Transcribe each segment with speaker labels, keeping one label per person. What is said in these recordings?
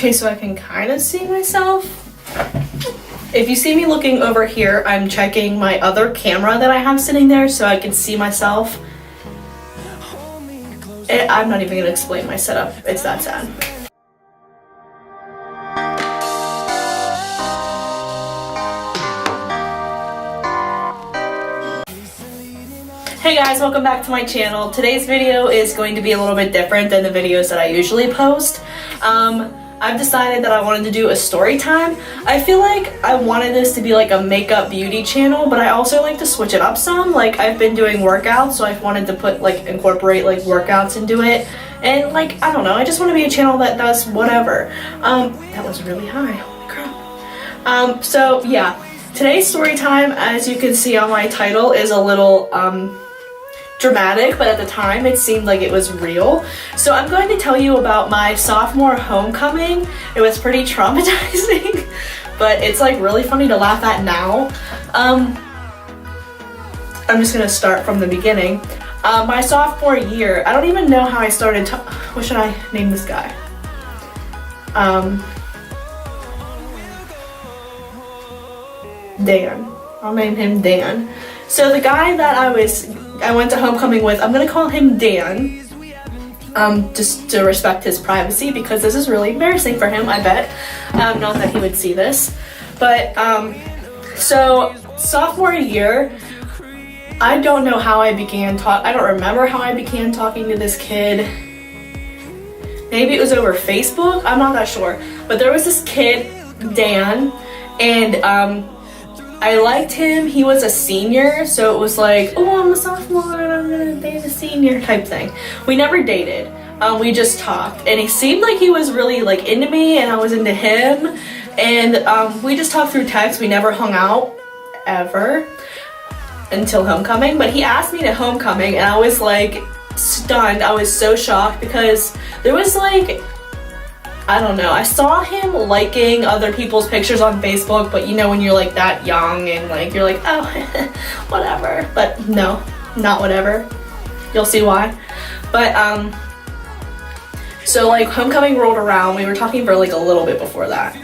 Speaker 1: Okay, so I can kind of see myself. If you see me looking over here, I'm checking my other camera that I have sitting there so I can see myself. I'm not even gonna explain my setup, it's that sad. Hey guys, welcome back to my channel. Today's video is going to be a little bit different than the videos that I usually post. I've decided that I wanted to do a story time. I feel like I wanted this to be like a makeup beauty channel, but I also like to switch it up some. Like, I've been doing workouts, so I've wanted to incorporate like workouts into it. And like, I don't know, I just want to be a channel that does whatever. That was really high, holy crap. So yeah, today's story time, as you can see on my title, is a little dramatic, but at the time it seemed like it was real. So I'm going to tell you about my sophomore homecoming. It was pretty traumatizing, but it's like really funny to laugh at now. I'm just gonna start from the beginning. My sophomore year, I don't even know how I started. What should I name this guy? Dan. I'll name him Dan. So the guy that I went to homecoming with, I'm gonna call him Dan, just to respect his privacy, because this is really embarrassing for him, I bet. Not that he would see this, but so sophomore year, I don't know how I began I don't remember how I began talking to this kid. Maybe it was over Facebook, I'm not that sure, but there was this kid, Dan, and I liked him. He was a senior, so it was like, oh, I'm a sophomore and I'm gonna date a senior type thing. We never dated. We just talked, and he seemed like he was really like into me, and I was into him, and we just talked through text. We never hung out ever until homecoming, but he asked me to homecoming, and I was like stunned. I was so shocked because there was like, I don't know, I saw him liking other people's pictures on Facebook, but you know when you're like that young and like you're like, oh, whatever. But no, not whatever. You'll see why. But so like homecoming rolled around. We were talking for like a little bit before that.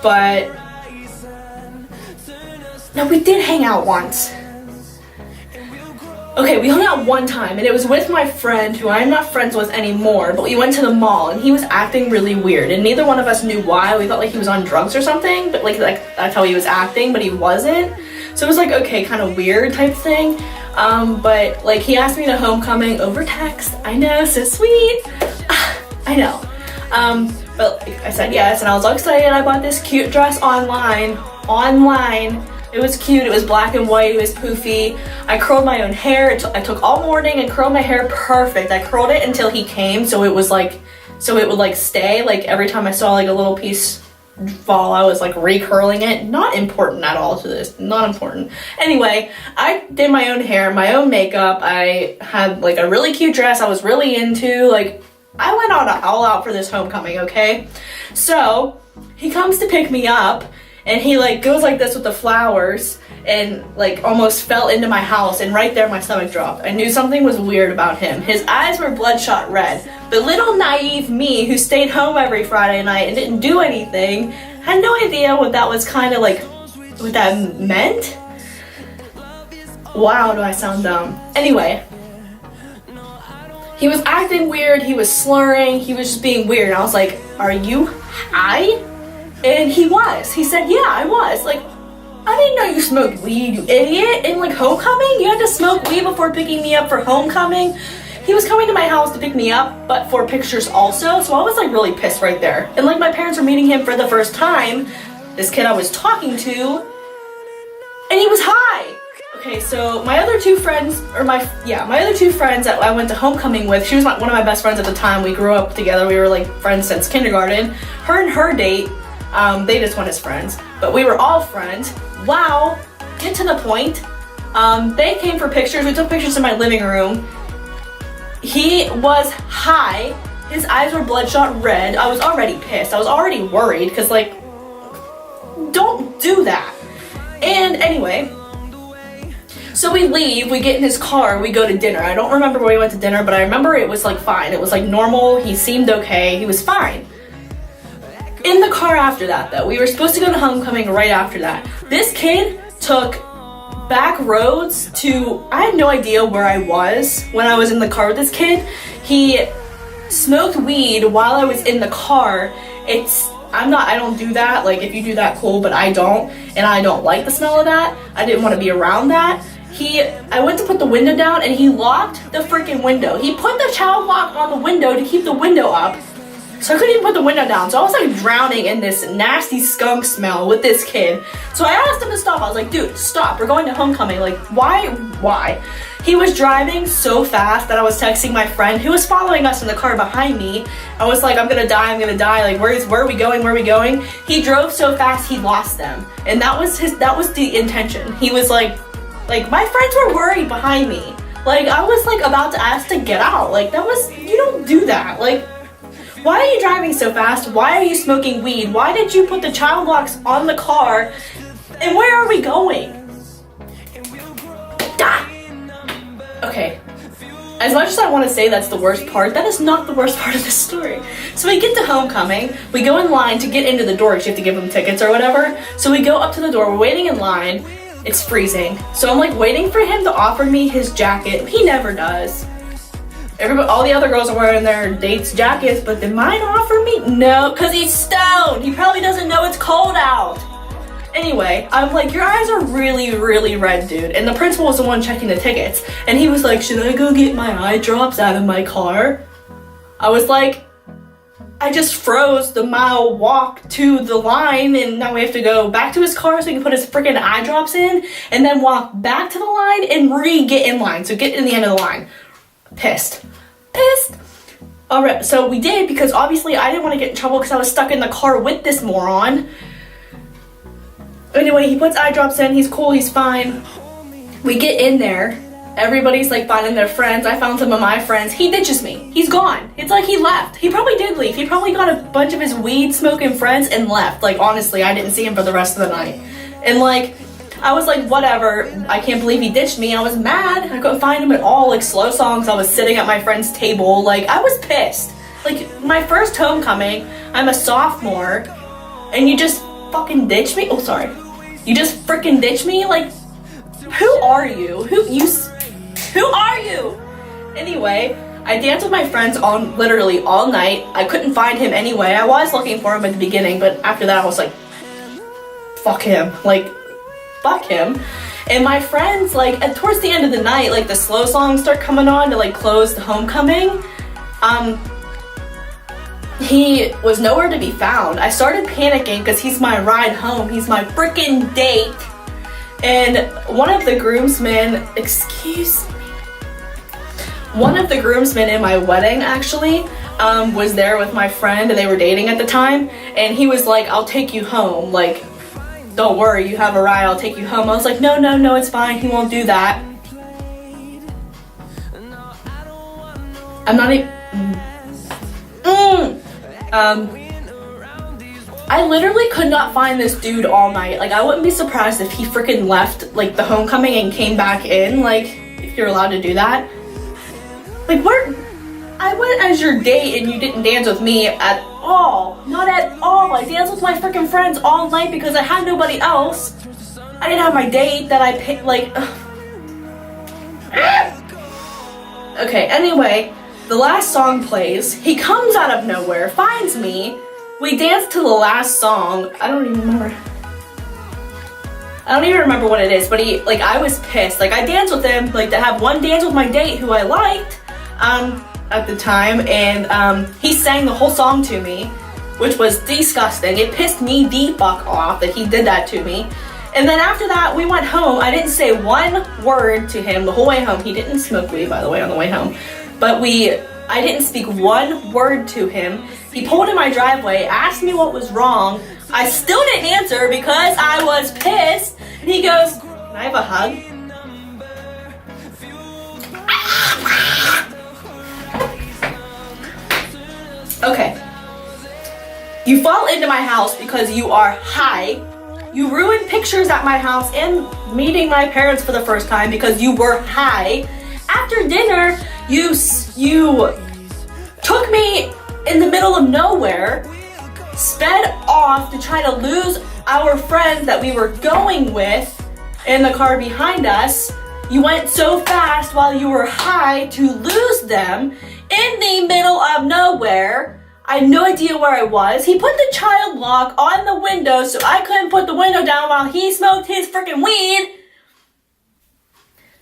Speaker 1: But no, we did hang out once. Okay, we hung out one time, and it was with my friend, who I'm not friends with anymore, but we went to the mall, and he was acting really weird, and neither one of us knew why. We thought like he was on drugs or something, but like that's how he was acting, but he wasn't. So it was like, okay, kind of weird type thing. But like he asked me to homecoming over text. I know, so sweet. I know. But like, I said yes, and I was all excited. I bought this cute dress online. It was cute, it was black and white, it was poofy. I curled my own hair. I took all morning and curled my hair perfect. I curled it until he came, so it would stay. Like every time I saw like a little piece fall, I was like recurling it. Not important at all to this, not important. Anyway, I did my own hair, my own makeup. I had like a really cute dress I was really into. Like, I went all out for this homecoming, okay? So he comes to pick me up, and he like goes like this with the flowers and like almost fell into my house, and right there my stomach dropped. I knew something was weird about him. His eyes were bloodshot red, but little naive me, who stayed home every Friday night and didn't do anything, had no idea what that was kind of like, what that meant. Wow, do I sound dumb. Anyway, he was acting weird, he was slurring, he was just being weird. And I was like, are you high? And he was. He said, yeah, I was. Like, I didn't know you smoked weed, you idiot. And like homecoming, you had to smoke weed before picking me up for homecoming. He was coming to my house to pick me up, but for pictures also. So I was like really pissed right there. And like my parents were meeting him for the first time, this kid I was talking to, and he was high. Okay, so my other two friends that I went to homecoming with, she was one of my best friends at the time. We grew up together. We were like friends since kindergarten. Her and her date, they just went as friends, but we were all friends. Wow, get to the point. They came for pictures. We took pictures in my living room. He was high. His eyes were bloodshot red. I was already pissed. I was already worried because like, don't do that. And anyway, So we leave, we get in his car, we go to dinner. I don't remember where we went to dinner, but I remember it was like fine. It was like normal, he seemed okay, he was fine. In the car after that though, we were supposed to go to homecoming right after that. This kid took back roads to, I had no idea where I was when I was in the car with this kid. He smoked weed while I was in the car. I don't do that. Like, if you do that, cool, but I don't, and I don't like the smell of that. I didn't want to be around that. I went to put the window down and he locked the freaking window. He put the child lock on the window to keep the window up. So I couldn't even put the window down. So I was like drowning in this nasty skunk smell with this kid. So I asked him to stop. I was like, dude, stop. We're going to homecoming. Like, why? He was driving so fast that I was texting my friend who was following us in the car behind me. I was like, I'm gonna die. Like, where are we going? He drove so fast he lost them. And that was the intention. He was like my friends were worried behind me. Like, I was like about to ask to get out. Like, you don't do that. Like, why are you driving so fast? Why are you smoking weed? Why did you put the child locks on the car? And where are we going? Ah! Okay, as much as I want to say that's the worst part, that is not the worst part of this story. So we get to homecoming, we go in line to get into the door because you have to give them tickets or whatever. So we go up to the door, we're waiting in line, it's freezing. So I'm like waiting for him to offer me his jacket. He never does. All the other girls are wearing their dates' jackets, but did mine offer me? No, because he's stoned. He probably doesn't know it's cold out. Anyway, I'm like, your eyes are really, really red, dude. And the principal was the one checking the tickets. And he was like, should I go get my eye drops out of my car? I was like, I just froze the mile walk to the line and now we have to go back to his car so he can put his freaking eye drops in and then walk back to the line and get in line. So get in the end of the line. Pissed. Alright, so we did because obviously I didn't want to get in trouble because I was stuck in the car with this moron. Anyway, he puts eye drops in, he's cool, he's fine. We get in there, everybody's like finding their friends. I found some of my friends. He ditches me. He's gone. It's like he left. He probably did leave. He probably got a bunch of his weed smoking friends and left. Like, honestly, I didn't see him for the rest of the night. And like, I was like, whatever. I can't believe he ditched me. I was mad. I couldn't find him at all. Like, slow songs. I was sitting at my friend's table. Like, I was pissed. Like, my first homecoming, I'm a sophomore, and you just fucking ditch me? Oh, sorry. You just freaking ditch me? Like, who are you? Who are you? Anyway, I danced with my friends on literally all night. I couldn't find him anyway. I was looking for him at the beginning, but after that I was like, fuck him. Like, fuck him. And my friends, like, towards the end of the night, like, the slow songs start coming on to, like, close the homecoming. He was nowhere to be found. I started panicking because he's my ride home. He's my freaking date. And one of the groomsmen, one of the groomsmen in my wedding actually was there with my friend and they were dating at the time. And he was like, I'll take you home. Like, don't worry, you have a ride, I'll take you home. I was like, no, it's fine, he won't do that. I'm not even, I literally could not find this dude all night. Like, I wouldn't be surprised if he freaking left, like, the homecoming and came back in, like, if you're allowed to do that. Like, I went as your date and you didn't dance with me at all. Not at all. I danced with my freaking friends all night because I had nobody else. I didn't have my date that I picked, like, Okay, anyway, the last song plays. He comes out of nowhere, finds me. We danced to the last song. I don't even remember what it is, but I was pissed. Like, I danced with him, like, to have one dance with my date who I liked, at the time, and, he sang the whole song to me, which was disgusting. It pissed me the fuck off that he did that to me. And then after that, we went home. I didn't say one word to him the whole way home. He didn't smoke weed, by the way, on the way home. But I didn't speak one word to him. He pulled in my driveway, asked me what was wrong. I still didn't answer because I was pissed. And he goes, can I have a hug? Okay. You fall into my house because you are high. You ruined pictures at my house and meeting my parents for the first time because you were high. After dinner, you took me in the middle of nowhere, sped off to try to lose our friends that we were going with in the car behind us. You went so fast while you were high to lose them in the middle of nowhere. I had no idea where I was. He put the child lock on the window so I couldn't put the window down while he smoked his freaking weed.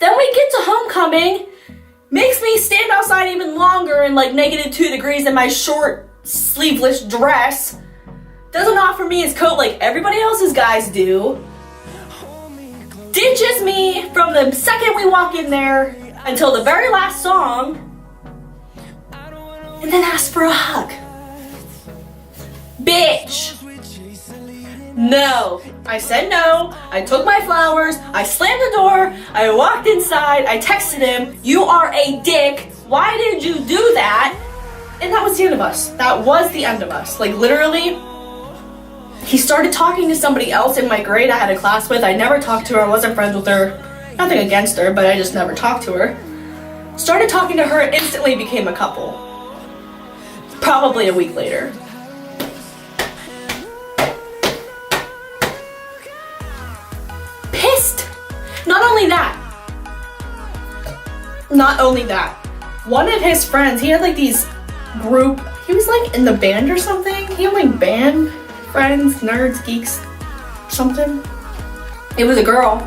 Speaker 1: Then we get to homecoming, makes me stand outside even longer in like -2 degrees in my short sleeveless dress. Doesn't offer me his coat like everybody else's guys do. Ditches me from the second we walk in there until the very last song. And then asks for a hug. Bitch. No. I said no. I took my flowers. I slammed the door. I walked inside. I texted him, "You are a dick. Why did you do that?" And that was the end of us. That was the end of us. Like literally, he started talking to somebody else in my grade I had a class with. I never talked to her. I wasn't friends with her. Nothing against her, but I just never talked to her. Started talking to her and instantly became a couple. Probably a week later. Pissed. Not only that. One of his friends, he had like these group, he was like in the band or something. He had like band friends, nerds, geeks, something. It was a girl.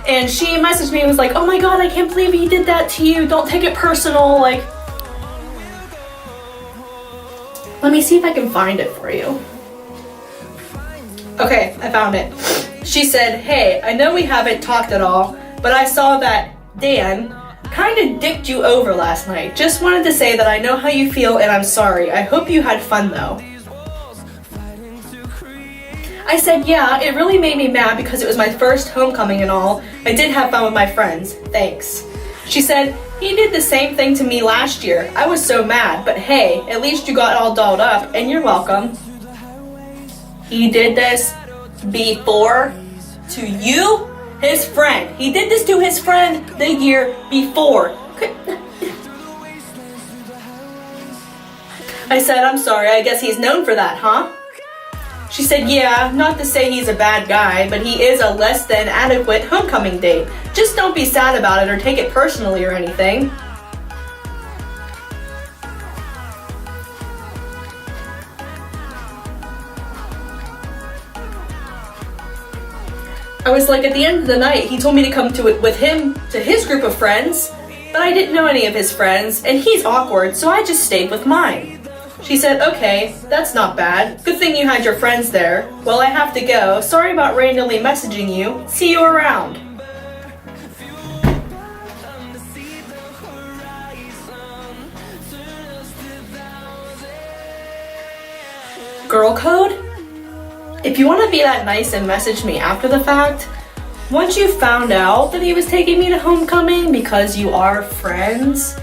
Speaker 1: And she messaged me and was like, "Oh my god, I can't believe he did that to you. Don't take it personal." Like, let me see if I can find it for you. Okay, I found it. She said, "Hey, I know we haven't talked at all, but I saw that Dan kind of dicked you over last night. Just wanted to say that I know how you feel and I'm sorry. I hope you had fun though." I said, "Yeah, it really made me mad because it was my first homecoming and all. I did have fun with my friends. Thanks." She said, "He did the same thing to me last year. I was so mad, but hey, at least you got all dolled up and you're welcome." He did this before to you, his friend. He did this to his friend the year before. I said, "I'm sorry, I guess he's known for that, huh?" She said, "Yeah, not to say he's a bad guy, but he is a less than adequate homecoming date. Just don't be sad about it or take it personally or anything." I was like, at the end of the night, he told me to come to it with him to his group of friends, but I didn't know any of his friends, and he's awkward, so I just stayed with mine. She said, "Okay, that's not bad. Good thing you had your friends there. Well, I have to go. Sorry about randomly messaging you. See you around." Girl code? If you want to be that nice and message me after the fact, once you found out that he was taking me to homecoming because you are friends,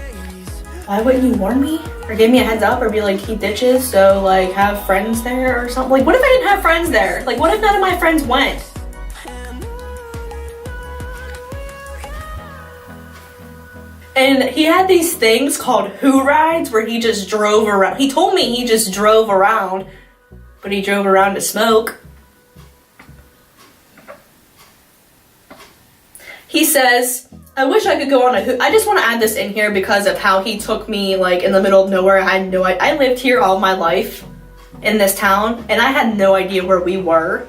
Speaker 1: why wouldn't you warn me? Or give me a heads up or be like, he ditches, so like have friends there or something. Like what if I didn't have friends there? Like what if none of my friends went? And he had these things called who rides where he just drove around. He told me he just drove around, but he drove around to smoke. He says, "I wish I could go on a I just want to add this in here because of how he took me like in the middle of nowhere. I lived here all my life in this town and I had no idea where we were.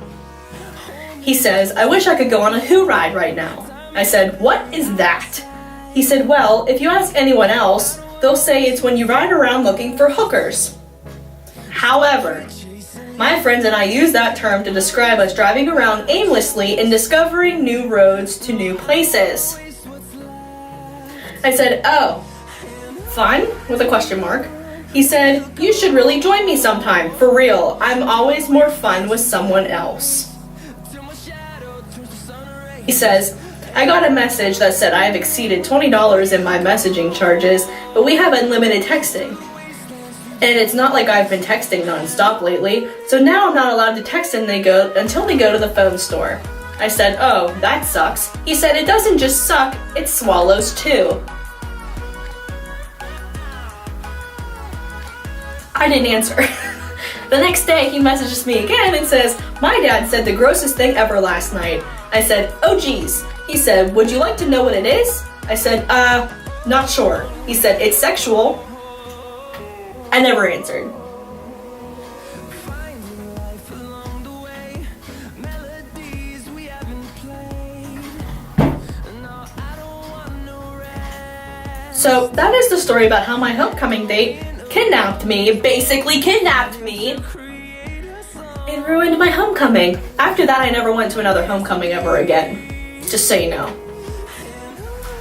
Speaker 1: He says, "I wish I could go on a who ride right now." I said, "What is that?" He said, "Well, if you ask anyone else, they'll say it's when you ride around looking for hookers. However, my friends and I use that term to describe us driving around aimlessly and discovering new roads to new places." I said, "Oh, fun?" with a question mark. He said, "You should really join me sometime. For real, I'm always more fun with someone else." He says, "I got a message that said I have exceeded $20 in my messaging charges, but we have unlimited texting. And it's not like I've been texting non-stop lately, so now I'm not allowed to text until they go to the phone store. I said, oh, that sucks. He said, it doesn't just suck, it swallows too. I didn't answer. The next day, he messages me again and says, my dad said the grossest thing ever last night. I said, oh geez. He said, would you like to know what it is? I said, not sure. He said, it's sexual. I never answered. So that is the story about how my homecoming date kidnapped me, basically kidnapped me, and ruined my homecoming. After that, I never went to another homecoming ever again, just so you know.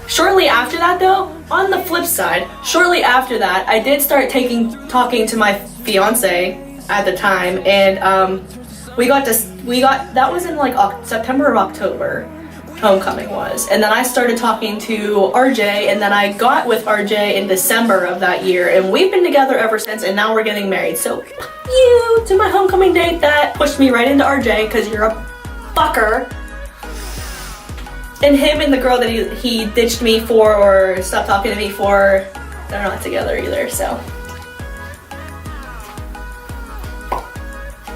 Speaker 1: Shortly after that though, on the flip side, shortly after that, I did start talking to my fiance at the time, and that was in like September or October, homecoming was. And then I started talking to RJ, and then I got with RJ in December of that year, and we've been together ever since, and now we're getting married. So fuck you to my homecoming date that pushed me right into RJ, because you're a fucker. And him and the girl that he ditched me for or stopped talking to me for, they're not together either, so.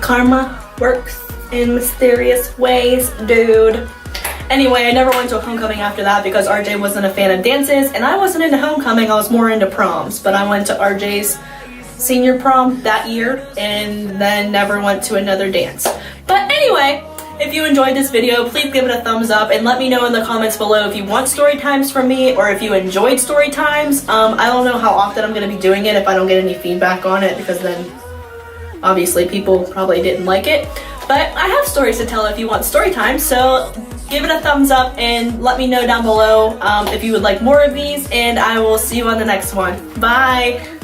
Speaker 1: Karma works in mysterious ways, dude. Anyway, I never went to a homecoming after that because RJ wasn't a fan of dances, and I wasn't into homecoming, I was more into proms. But I went to RJ's senior prom that year and then never went to another dance. But anyway, if you enjoyed this video, please give it a thumbs up and let me know in the comments below if you want story times from me or if you enjoyed story times. I don't know how often I'm going to be doing it if I don't get any feedback on it, because then obviously people probably didn't like it. But I have stories to tell if you want story time, so give it a thumbs up and let me know down below if you would like more of these, and I will see you on the next one. Bye!